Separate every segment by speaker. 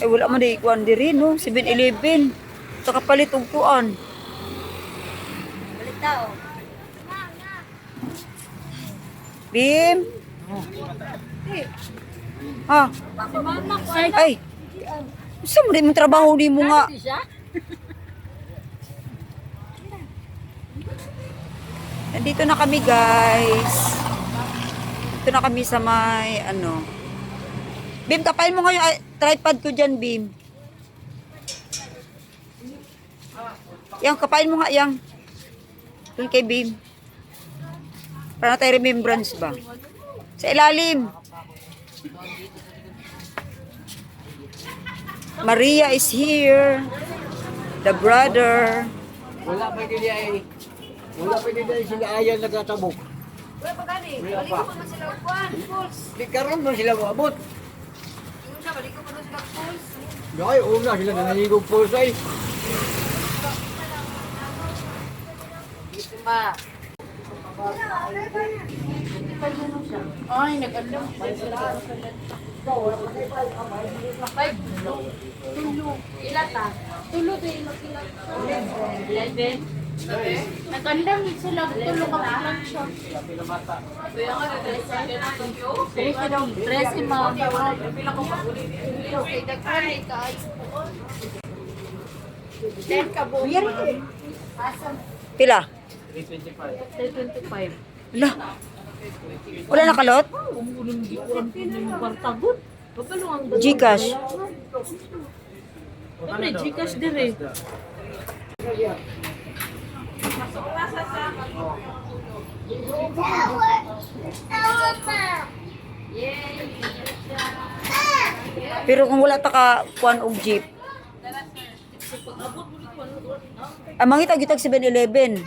Speaker 1: Ay, wala man di ikuan diri, no? 7-Eleven. Sa kapalit og kuan.
Speaker 2: Balik tao.
Speaker 1: Bim? Ha? Ay. Sa mo di mo trabaho di mo nga. Nandito na kami, guys. Dito na kami sa may ano. Bim, kapain mo nga yung tripod ko dyan, Bim. Yang, kapain mo nga, yang. Doon kay Bim. Para tayo remembrance ba? Sa ilalim. Maria is here. The brother.
Speaker 3: Wala pa din ay. Wala pa din ay sila ayan nagtatabok.
Speaker 2: Wala pa gani. Balik ko pa sila kuan. Pulse.
Speaker 3: Di karon mo sila maabot.
Speaker 2: Yung siya, balik ko pa sila pulse.
Speaker 3: Dahil una sila nananigog po sa
Speaker 2: Dito ma. Ay, nag-alam. Five. Tulo. Ilan ta? Tulo din. Ilan? Nag-alam sila. Tulo ka lang siya. Tres imam. Okay, daghan ka. Ten ka bo.
Speaker 1: Pila?
Speaker 2: 325.
Speaker 1: Wala. Wala nakalot? Gcash.
Speaker 2: Siyempre, Gcash din eh.
Speaker 1: Pero kung wala ta ka kuan og jeep. Mangita gitag 7-Eleven.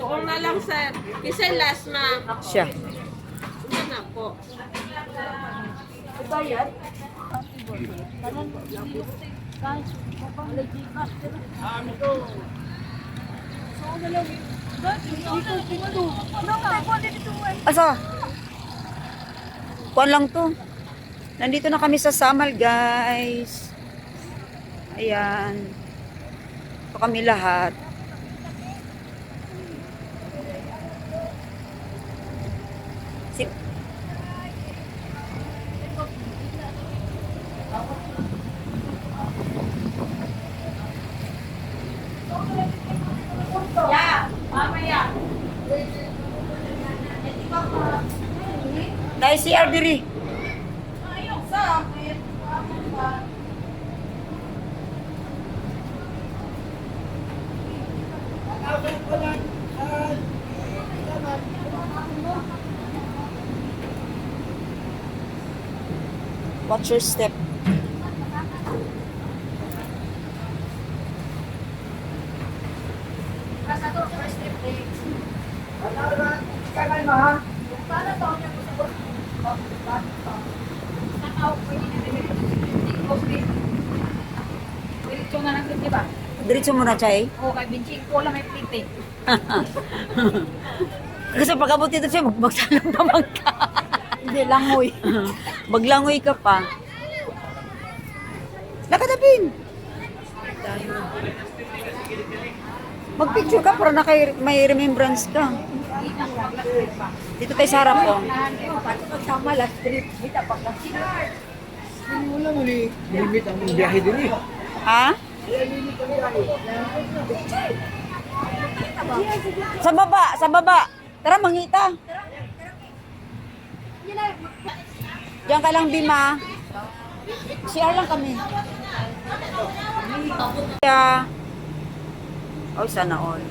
Speaker 2: Oo na lang, sir. Isa last na.
Speaker 1: Siya.
Speaker 2: Isa na po. Bayad?
Speaker 1: Asa? Kuan lang to. Nandito na kami sa Samal, guys. Ayan. Ito kami lahat. Si Dahil si Ardiri. Watch your step.
Speaker 2: Diretso na lang di ba?
Speaker 1: Diretso muna, Chay.
Speaker 2: Oo, kay Binching ko lang may plate eh.
Speaker 1: Kasi pagkabot dito siya, magsalang naman ka.
Speaker 2: Hindi, langoy.
Speaker 1: Maglangoy ka pa. Nakatapin. Magpicture ka para may remembrance ka. Dito tayo sa harap ko.
Speaker 2: Sama last trip. Kita pag
Speaker 3: wala mo ni limit ang biyahe din eh.
Speaker 1: Ha? Sa baba, sa baba. Tara, mangita. Diyan ka lang, Bima. CR lang kami. Yeah. Oh, sana all.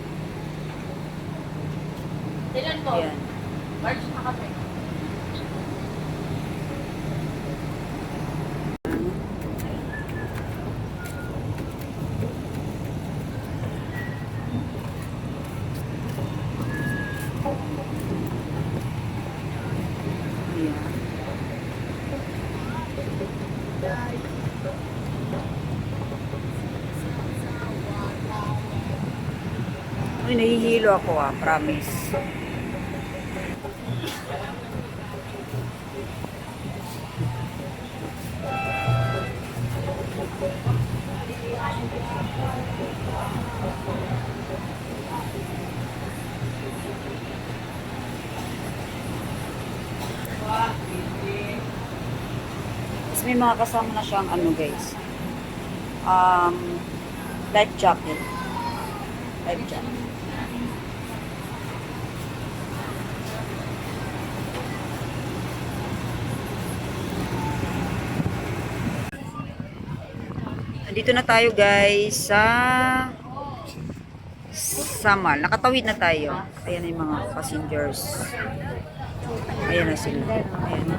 Speaker 2: Ilan po?
Speaker 1: Ayan.
Speaker 2: March na kasi.
Speaker 1: Uy, nahihilo ako promise. Tapos may mga kasama na siyang ano guys. Life jacket. Life jacket. Nandito na tayo guys sa mall. Nakatawid na tayo. Ayan na yung mga passengers. Ayan na sila. Ayan.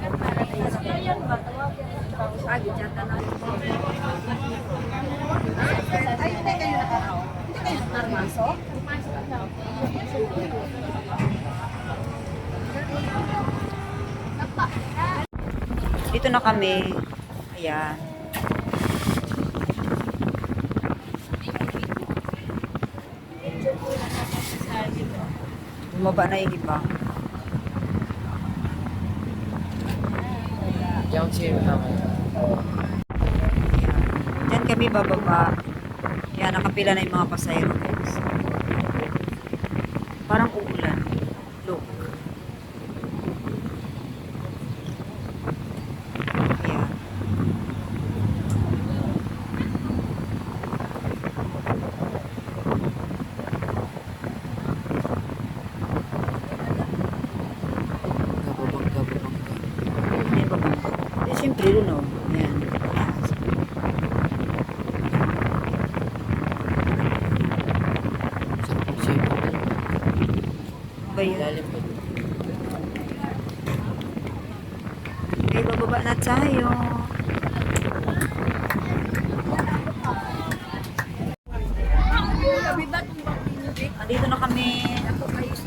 Speaker 1: Dito na kami. Ayan. Bumaba na yung iba.
Speaker 3: Yang sih naman.
Speaker 1: Diyan kami bababa. Yan, nakapila na yung mga pasahero guys. Parang uulan. Look. Ayan. Ayan, bababa. Eh, siyempre, yun o. Ayan. Ba yun? Okay, bababa na tayo. Andito na kami. Andito na kami.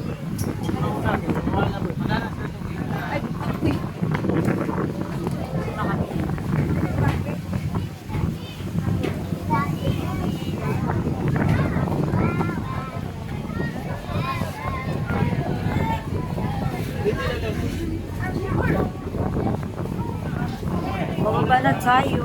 Speaker 1: Bababa na tayo.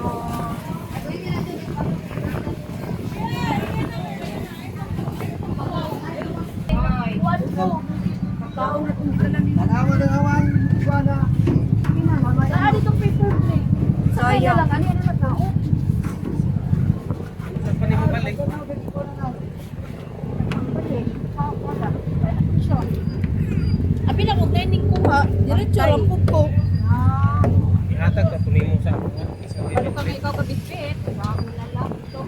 Speaker 1: Sayang.
Speaker 2: Abi na kung training ko ha, diretso lang po ko.
Speaker 3: Ihatag ka punin mo sa
Speaker 2: Ano kami ikaw kabitbit? Bago na lang ito.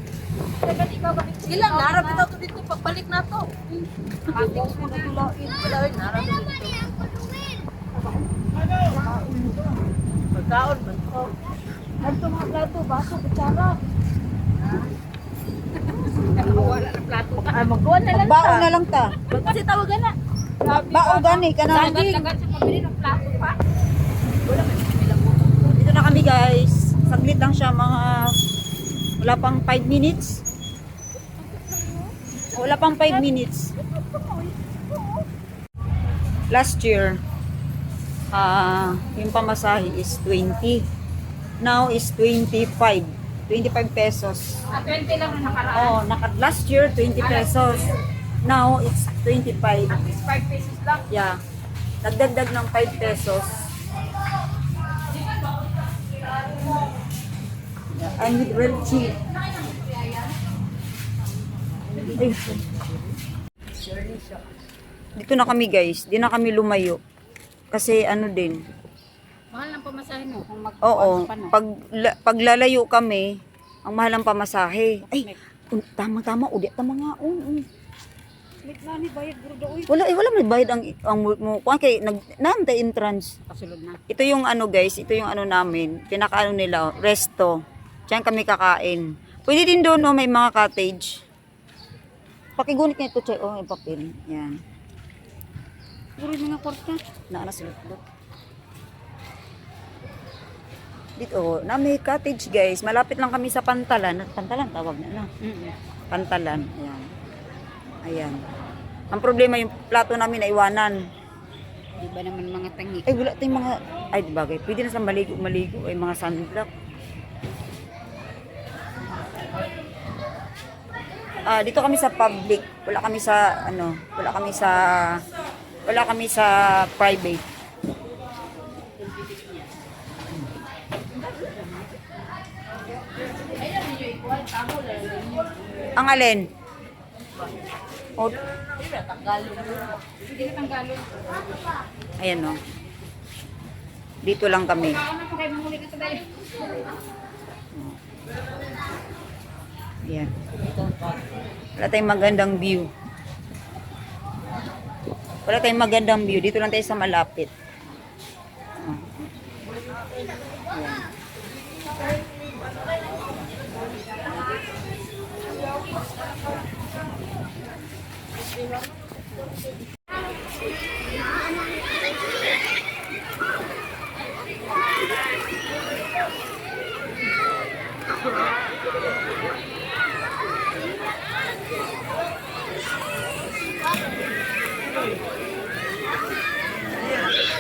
Speaker 2: Dapat ikaw kabitbit. Sige lang, narap ito to dito pagbalik na to. Ating mo na tulain. Tulain, narap ito dito. Pagkaon man to. Nagto mga plato, baso, kutsara. Wala na plato ka. Ay, magkuha na lang ta.
Speaker 1: Baon na lang ta.
Speaker 2: Kasi tawagan na.
Speaker 1: Bao gani ka na.
Speaker 2: Lagat sa pabili ng plato pa. Wala man bilang mo.
Speaker 1: Dito na kami guys. Saglit lang siya mga wala pang 5 minutes. Wala pang 5 minutes. Last year, yung pamasahe is 20. Now is 25. 25 pesos.
Speaker 2: 20 lang na nakaraan.
Speaker 1: Oh, last year 20 pesos. Now it's 25.
Speaker 2: At least 5 pesos lang.
Speaker 1: Yeah. Nagdagdag ng 5 pesos. Yeah, I need real cheap. Ay. Dito na kami guys. Di na kami lumayo. Kasi ano din.
Speaker 2: Mahal ng pamasahe mo kung
Speaker 1: Oo. Paglalayo kami, ang mahal ng pamasahe. Ay, tama-tama. Udi, tama nga.
Speaker 2: Wait na ni bayad bro doy.
Speaker 1: Wala may bayad ang mo. Kaya naantay entrance.
Speaker 2: Kasulod na.
Speaker 1: Ito yung ano guys, ito yung ano namin, pinakaano nila, resto. Diyan kami kakain. Pwede din doon, oh, may mga cottage. Pakigunit niya ito, Chay. Oh, may papel. Yan.
Speaker 2: Puro mga kwarta.
Speaker 1: Naana sila. Dito, oh, na may cottage guys. Malapit lang kami sa Pantalan. Pantalan, tawag na, no? Pantalan. Ayan. Ayan. Ang problema yung plato namin na iwanan.
Speaker 2: Di ba naman mga tangi?
Speaker 1: Ay, wala tayong mga, ay, di bagay, pwede na sa maligo, ay mga sunblock. Dito kami sa public, wala kami sa, wala kami sa private. Ang alin? O,
Speaker 2: Sige na tanggalon.
Speaker 1: ayan o. Dito lang kami.
Speaker 2: Ano pa kayo mahuli ka tayo?
Speaker 1: Ayan. Wala tayong magandang view. Wala tayong magandang view. Dito lang tayo sa malapit. Oh. Ayan.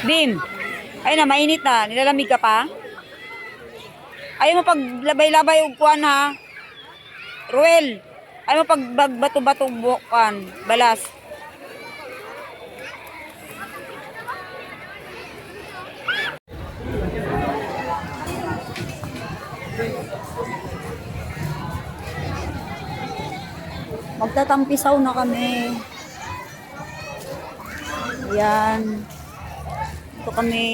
Speaker 1: Bim, ayun na, mainit na. Nilalamig ka pa? Ayaw mo paglabay-labay og kuan ha. Ruel, ayaw mo pagbato-bato bukan, balas. Magtatampisaw na kami. Ayan. Ito kami.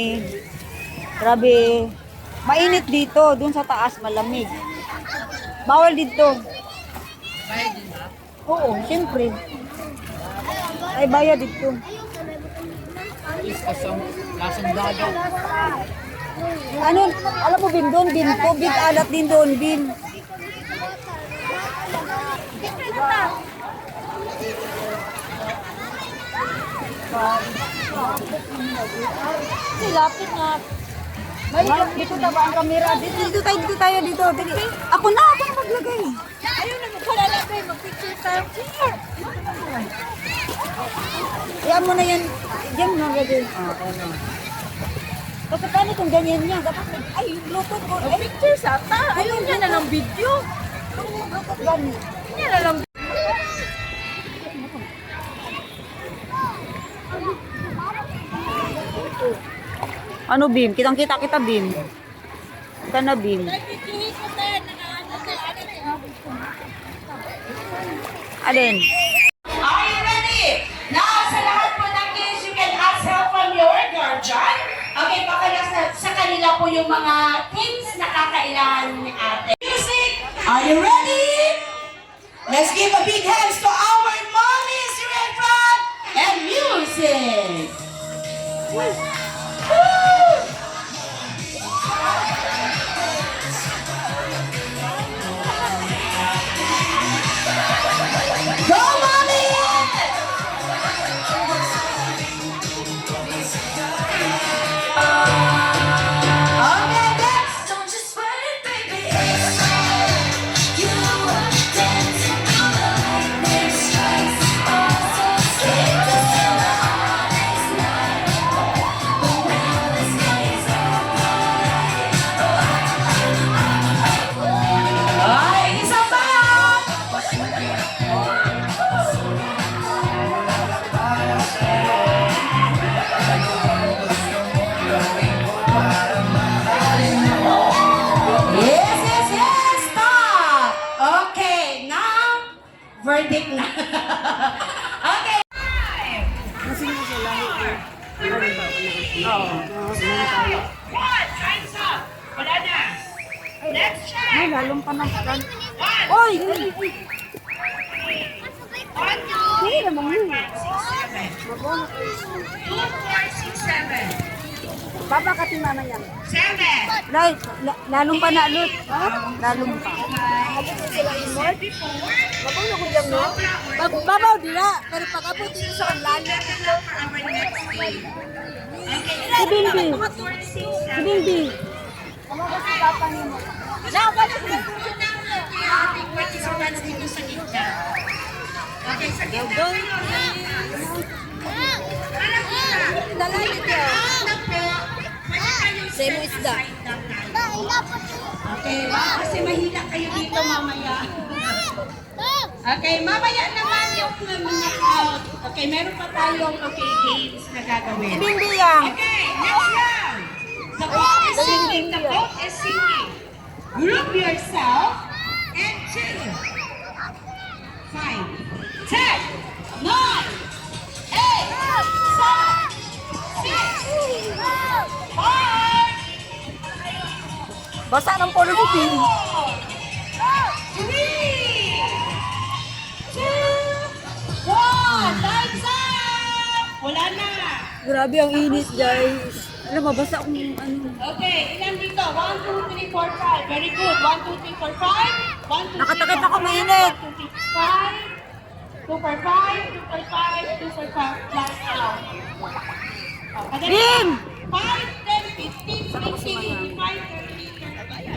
Speaker 1: Grabe. Mainit dito. Doon sa taas, malamig. Bawal dito.
Speaker 2: Bayad din ba?
Speaker 1: Oo, siyempre. Ay, bayad dito.
Speaker 3: Lasang dagat.
Speaker 1: Ano? Alam mo, Bim, doon, Bim. Tubig, alat din doon, Bim.
Speaker 2: Lapit nga.
Speaker 1: Balik, dito taba ang kamera. Dito tayo, dito. Dali. Ako na maglagay.
Speaker 2: Ayun na, magpalalagay. Mag-picture tayo.
Speaker 1: Iyan mo na yan. Diyan mo na gagawin. Ano. Dapat paano kung ganyan niya? Dapat, ay, bluetooth ko. Ay,
Speaker 2: Picture sa ta. Ayun niya na lang video.
Speaker 1: bluetooth ganyan.
Speaker 2: Niya na lang.
Speaker 1: Ano, Bim? Kitang-kita kita, Bim. Kita na, Bim. Alin?
Speaker 4: Are you ready? Now, sa lahat po ng kids, you can ask help from your guardian. Okay, baka sa kanila po yung mga things na kakailangan ni ate. Music, are you ready? Let's give a big hands to our mommies here in front. And music. Woo! Go, mommy! Okay, next. Don't just sweat it, baby. You are dancing on the lightning strikes. Oh, so sweet to see the honest night. But now the skies are bright. Ay, isa pa! Yes, stop! Okay, now, verdict na. Okay. One, time's up. Wala na. Next check.
Speaker 1: Ay, lalong pa na.
Speaker 4: One,
Speaker 1: Oy!
Speaker 4: 1, 2, 3, 4, 5, 6, 7. 2, 4, 6, 7.
Speaker 1: Baba ka tingnan yan.
Speaker 4: 7.
Speaker 1: Right, lalong pa na, Lut. Lalong pa.
Speaker 2: Babaw nila. Pero pag-abot nila sa kanlali.
Speaker 1: Si Bimbi. Si Bimbi.
Speaker 4: Ating participants dito sa gitna. Okay, sa gitna kayo. Parang kita.
Speaker 2: Dalayan niya. Semo isda.
Speaker 4: Okay, kasi mahina kayo dito mamaya. Okay, mamaya naman yung knockout. Okay, meron pa tayong games na gagawin.
Speaker 1: Hindi yan.
Speaker 4: Okay, next round. The boat is singing. The boat is singing. Group yourself and 2, 5, 10, 9, 8, 7, 6, 5,
Speaker 1: Basa ng polo ni Pin.
Speaker 4: 3, 2, 1. Time's up! Wala na.
Speaker 1: Grabe ang init, guys. Alam mo, basa akong ano.
Speaker 4: Okay, ilan dito? 1, 2, 3, 4, 5. Very good. 1, 2, 3, 4, 5. 1, 2, 3,
Speaker 1: Nakatakip ako, mainit.
Speaker 4: 1, 2, 3, 4, 5. 2 for 5, 2 for 5, 2 for 5, last out.
Speaker 1: Bim!
Speaker 4: 5, 10, 15, 20, 25, 30, 35.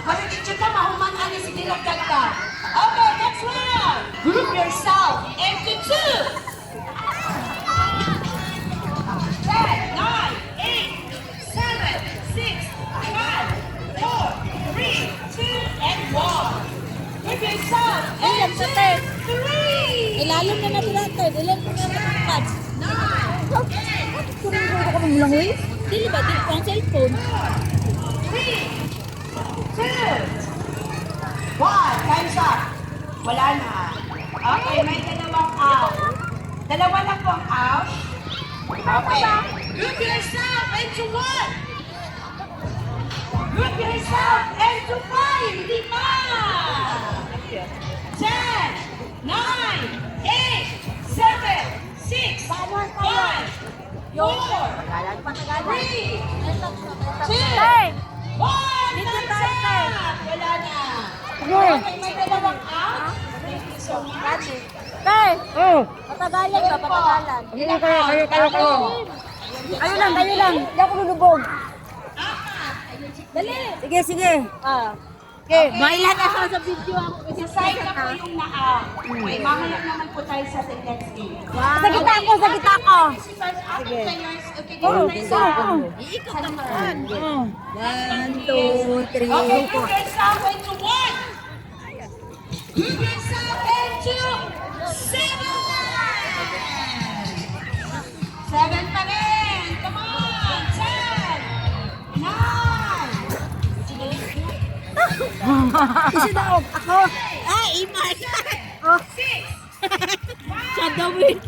Speaker 4: Marikit ka, mahuman ani si Dilagdag ka. Okay, next round. Group yourself into 2. 10, 9, 8, 7, 6, 5, 4, 3, 2, and 1. Group yourself into 3.
Speaker 2: Ilalim na natin natin. Ilalim na natin pads.
Speaker 4: 9,
Speaker 1: Kurang ko ako ng langoy.
Speaker 2: Dili ba? Dili pang cellphone.
Speaker 4: 3, 2, 1. Time's up. Wala na. Okay, may dalawang out. Dalawa lang po ang out. Okay. Group yourself into 1. Group yourself into 5. Hindi pa. 10, 9, 8, 7, 6, 5, 4, 3, 2, 1. Time's up. Wala na. Okay, may dalawang out. Thank you so much.
Speaker 2: Tay!
Speaker 1: Oh,
Speaker 2: Patagalan ka, patagalan.
Speaker 1: kayo. Kayo lang. Hindi ako lulubog.
Speaker 2: Dali!
Speaker 1: Sige, sige.
Speaker 2: Ah.
Speaker 1: Okay.
Speaker 2: Mailan na sa video ako.
Speaker 4: Isasay na po yung naa. Okay, mamaya naman po tayo sa next game.
Speaker 1: Sa gitna ko, sa gitna ko.
Speaker 4: Sige. Okay,
Speaker 1: Oh,
Speaker 4: go next round.
Speaker 2: Iikot naman.
Speaker 1: 1, 2, 3,
Speaker 4: Okay, group yourself into 1. Group yourself into 7. 7 pa rin. Come on. 10, 9,
Speaker 1: Isa daw. Ako.
Speaker 2: Ah, imay!
Speaker 4: 6,
Speaker 2: Siya dawin.
Speaker 4: 4,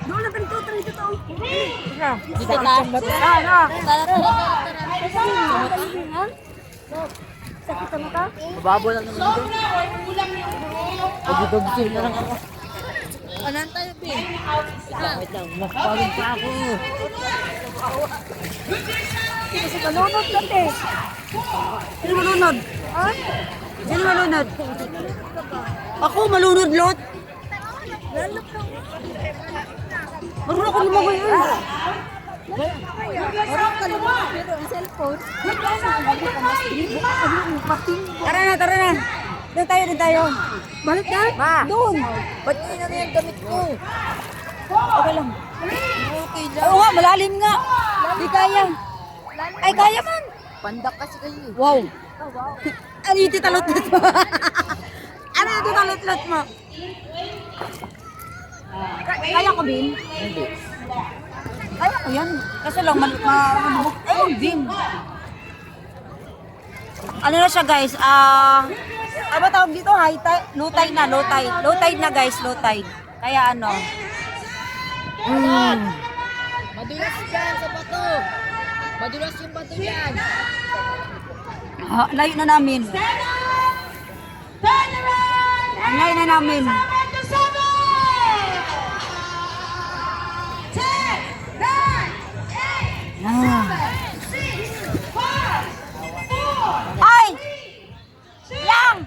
Speaker 1: Doon na pinto, dito to.
Speaker 4: 3,
Speaker 1: Isa.
Speaker 2: Dito ta.
Speaker 1: Tara.
Speaker 2: Sakit sa mata?
Speaker 1: Bababo lang naman.
Speaker 4: sobra or kulang yung group.
Speaker 1: Pagdudugsin na lang ako.
Speaker 2: Anan tayo, Pin?
Speaker 1: Wait lang, mas pagod pa ako. Kasi malunod natin. Sino malunod? Ha? Sino malunod? Ako malunod, Lot. Marunong ako lumagoy yun.
Speaker 2: Marang ka naman, pero ang cellphone.
Speaker 1: Tara na. Doon tayo. Balik na? Ma. Doon.
Speaker 2: Ba't yun na yung damit ko?
Speaker 1: Okay lang.
Speaker 2: Okay lang.
Speaker 1: Oo nga, malalim nga. Di kaya. Ay, kaya man.
Speaker 2: Pandak kasi kayo.
Speaker 1: Wow. Ano yung titalot-lot mo? Ano yung titalot-lot mo? Kaya ko, Bin? Hindi. Kaya ko yan. Kaso lang, ayun, Bin. Ano na siya, guys? Ano tawag dito? High tide? Low tide na, low tide. Low tide na, guys, low tide. Kaya ano?
Speaker 2: Madulas yan sa bato. Madulas yung bato yan.
Speaker 1: Layo na namin.
Speaker 4: Stand up! Turn around!
Speaker 1: Ang layo na namin.
Speaker 4: 7 to 7! 10, 9, 8,
Speaker 1: Ah.
Speaker 4: 6, 5, 4,
Speaker 1: Ay!
Speaker 4: 3,
Speaker 1: Lang!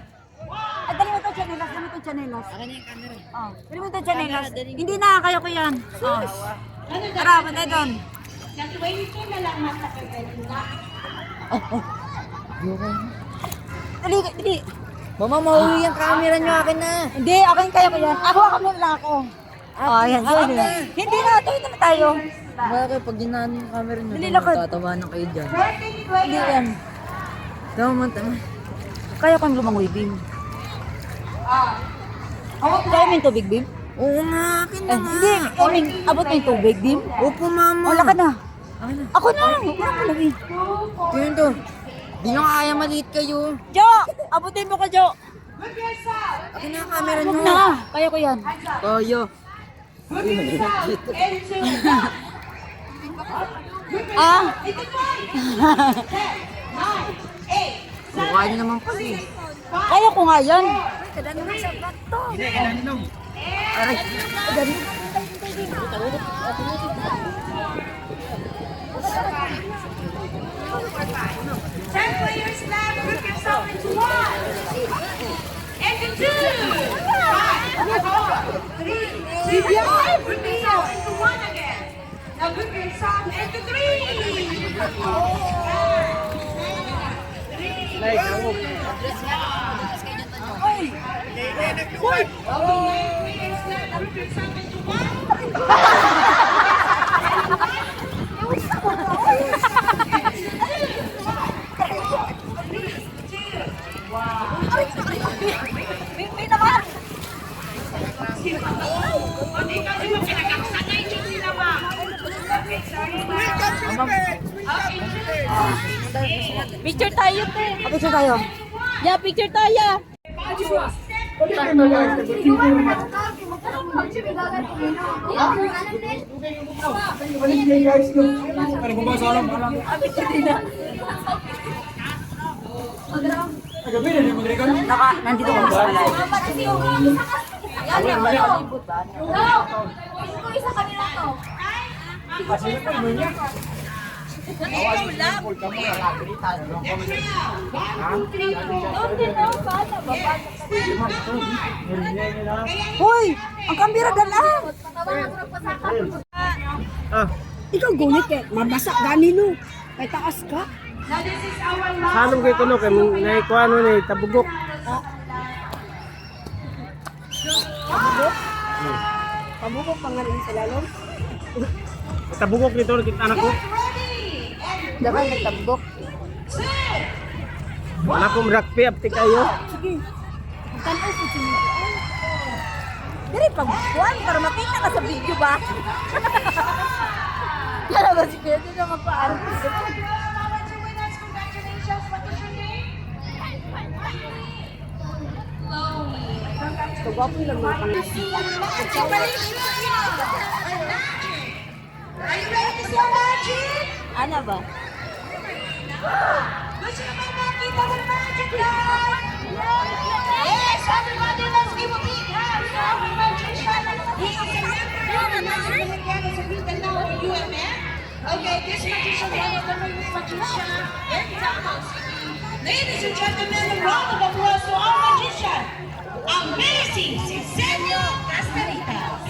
Speaker 1: Ay, dali mo ito, chanelas. Dali mo ito, chanelas.
Speaker 2: Akin na yung camera.
Speaker 1: Oh, dali mo ito, chanelas. Hindi na, kaya ko yan. Oh.
Speaker 4: Ano
Speaker 1: Tara, patay doon.
Speaker 4: Na 20 na lang matakagay na.
Speaker 1: Dali.
Speaker 2: Mama, mahuli yung camera nyo, akin na.
Speaker 1: Hindi, akin kaya ko yan. Ako muna ako. Ayan, yun. Hindi na, tuwid na tayo.
Speaker 2: Bakit pag ginaan yung camera nyo,
Speaker 1: Dali, lakad.
Speaker 2: tatawanan kayo dyan.
Speaker 1: Hindi yan.
Speaker 2: Tama.
Speaker 1: Kaya kong lumangoy, Bim. Kaya mo yung tubig, Bim?
Speaker 2: Oo nga, akin na nga.
Speaker 1: Hindi, abot mo yung tubig, Bim.
Speaker 2: Opo, mama.
Speaker 1: O, lakad na.
Speaker 2: Akin na.
Speaker 1: Ako na. Huwag na malawin.
Speaker 2: Tingnan to. Di nyo kaya maliit kayo.
Speaker 1: Jo! Abutin mo ko, Jo.
Speaker 2: Akin na ang camera
Speaker 1: Huwag
Speaker 2: nyo.
Speaker 1: na. Kaya ko yan.
Speaker 2: Kaya.
Speaker 1: Ah!
Speaker 2: Mukha nyo naman kasi.
Speaker 1: Kaya ko nga yan.
Speaker 2: Aray.
Speaker 4: Ten players left. Group yourself into one. Into two. Five, four, three, two, one. Group yourself into one again. Now group yourself into three. Group yourself into one.
Speaker 1: Bim naman.
Speaker 2: Picture tayo, te.
Speaker 1: Picture tayo.
Speaker 2: Yeah, picture tayo.
Speaker 1: Nandito kami sa malay. Hoy! Ang kambira dala! Ikaw gunit eh. Mabasa ganino. May taas ka.
Speaker 4: Now this is our last.
Speaker 3: Sanong kayo kuno kay naikuha ano ni tabugok.
Speaker 1: Pamukok pangalan sa lalong.
Speaker 3: Tabugok nito kita anak ko.
Speaker 4: Get ready. And
Speaker 1: Dapat nagtabok.
Speaker 4: two.
Speaker 3: Anak ko rugby apti kayo.
Speaker 1: Tanaw ko si Diri pagbuwan para makita ka sa video ba? Kaya ba si Kuya na magpaano?
Speaker 4: Congratulations. What is your name?
Speaker 1: Kagwapo lang mga pangalan.
Speaker 4: Are you ready to see our magic?
Speaker 1: Ano ba?
Speaker 4: Gusto nyo ba makita ng magic, guys? Yes, everybody, let's give a big hand to our magician. He is a member of the Philippines Sabitan now of UMN. Okay, this magician is one of the famous magician in town. Ladies and gentlemen, a round of applause to our magician, Amazing Cisenio Casteritas.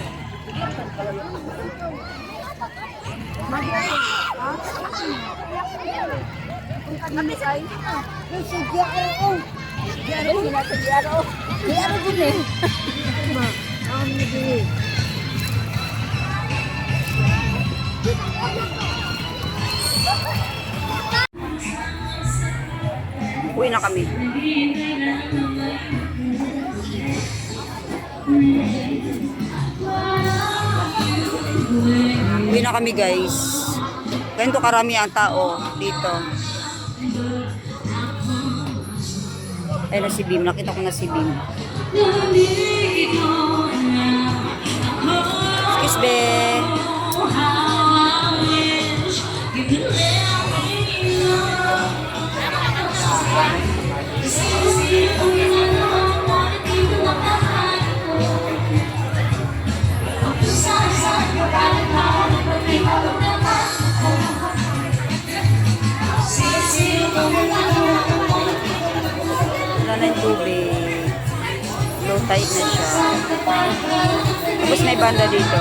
Speaker 1: Uwi na kami. Uwi na kami guys. Ganito karami ang tao dito. Ayun na si Bim. Nakita ko na si Bim. Excuse me. Wala na yung tubig. Low tide na siya. Tapos may banda dito.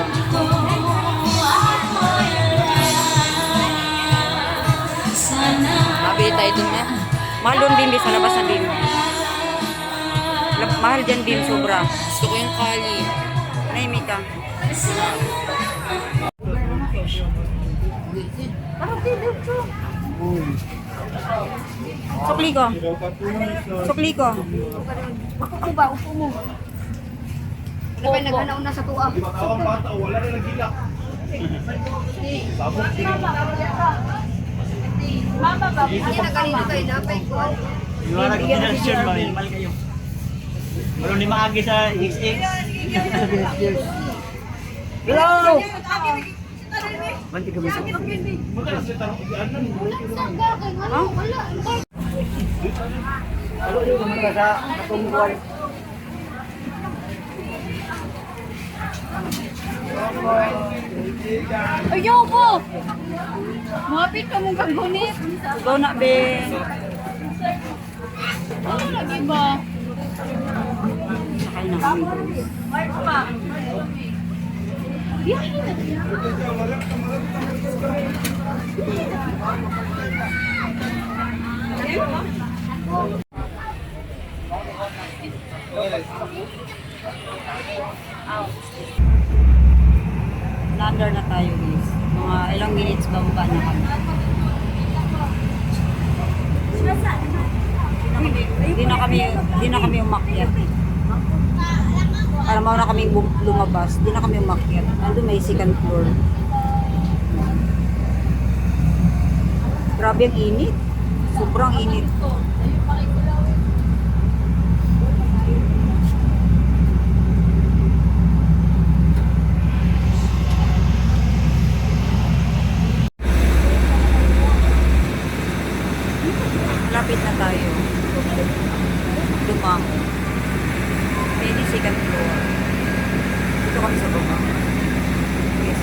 Speaker 1: Mabili tayo dun na. Mahal doon din sa labas na din. Mahal dyan, Bim, sobra.
Speaker 2: Gusto ko yung kali.
Speaker 1: Nahimik ka. Sukli ko. Sukli ko.
Speaker 2: Upo ba? Upo mo. Ano ba naganauna sa tuwa? Mama ba? Hindi na kanina tayo napay ko.
Speaker 3: Iwarag ko na siya, mahal kayo. Walang ni maagi sa XX.
Speaker 1: Hello!
Speaker 3: Manti kami sa... Ano yung naman ka sa katungkuan?
Speaker 2: Ayaw ko! Mapit ka mong kagunit.
Speaker 1: Go na, be.
Speaker 2: Ano lagi ba?
Speaker 1: Sakay na kami. Lander na tayo, guys. Mga ilang minutes bababa na kami. Hindi na kami umakyat. Para mauna kami lumabas, hindi na kami umakyat. Nandun may second floor. Grabe ang init. Sobrang init. Lapit na tayo. Dumang. Pwede second floor. Dito kami sa baba. Yes.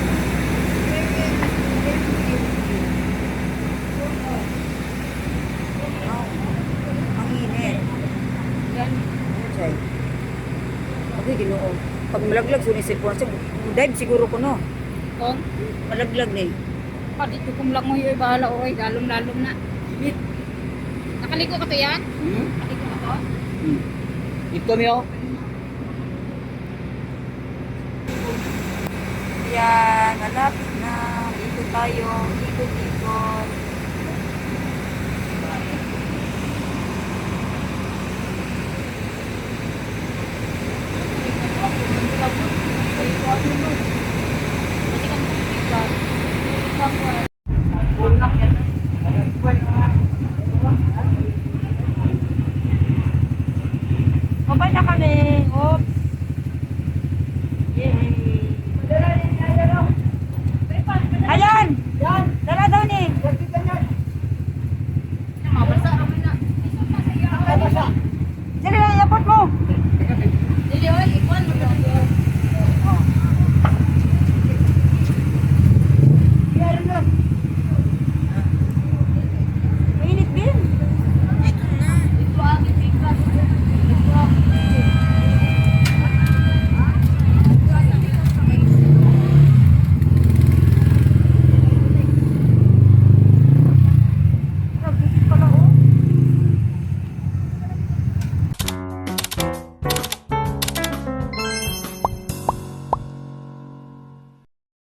Speaker 1: Oh, ang init. Chay. Okay, ginoo. Pag malaglag, sunisipon. Dive siguro ko, no?
Speaker 2: Kung?
Speaker 1: Malaglag na eh.
Speaker 2: Pa, dito kumlang mo yung bahala oray. Lalong-lalong na. Bit. Nakaligo ka to yan? Nakaligo ka to?
Speaker 3: Ito niyo.
Speaker 1: Yan, malapit na. Ikot tayo. Ikot-ikot.